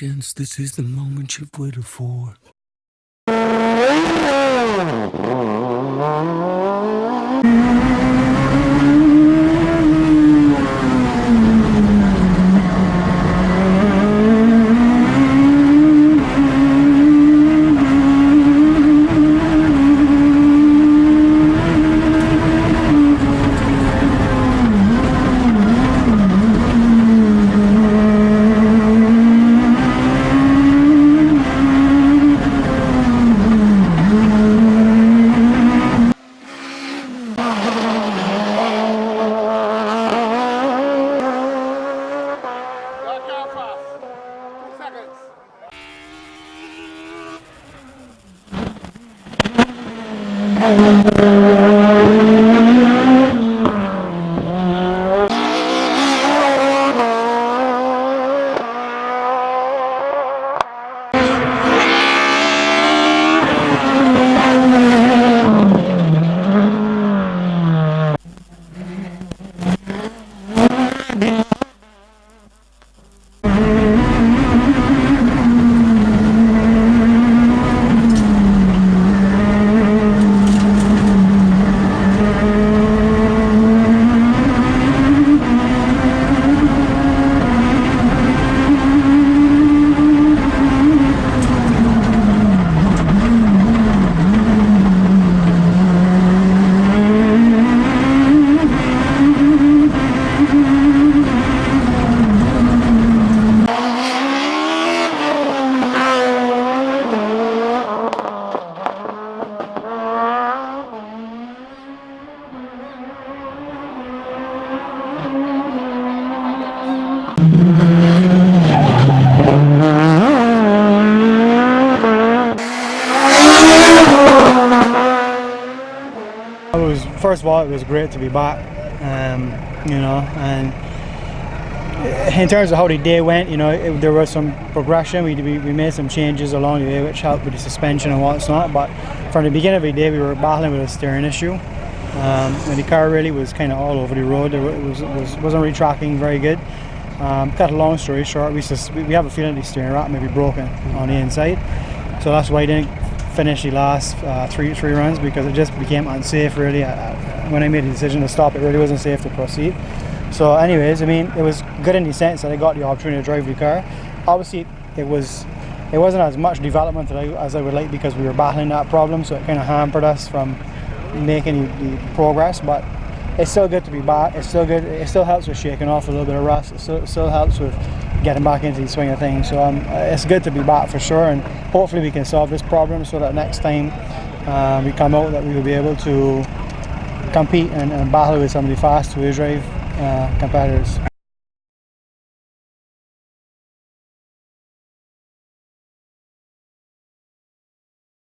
gents, this is the moment you've waited for. First of all, it was great to be back, you know, and in terms of how the day went, you know, there was some progression. We made some changes along the way which helped with the suspension and what's not, but from the beginning of the day we were battling with a steering issue, and the car really was kind of all over the road. Wasn't really tracking very good. Cut a long story short, we have a feeling the steering rack may be broken on the inside, so that's why I didn't finish the last three runs, because it just became unsafe really. When I made the decision to stop, it really wasn't safe to proceed. So anyways, I mean, it was good in the sense that I got the opportunity to drive the car. Obviously it wasn't as much development as I would like, because we were battling that problem, so it kind of hampered us from making the progress, but it's still good to be back. It's still good. It still helps with shaking off a little bit of rust. It still helps with getting back into the swing of things. So it's good to be back for sure, and hopefully we can solve this problem so that next time we come out, that we will be able to compete and battle with some of the fast wheel drive competitors.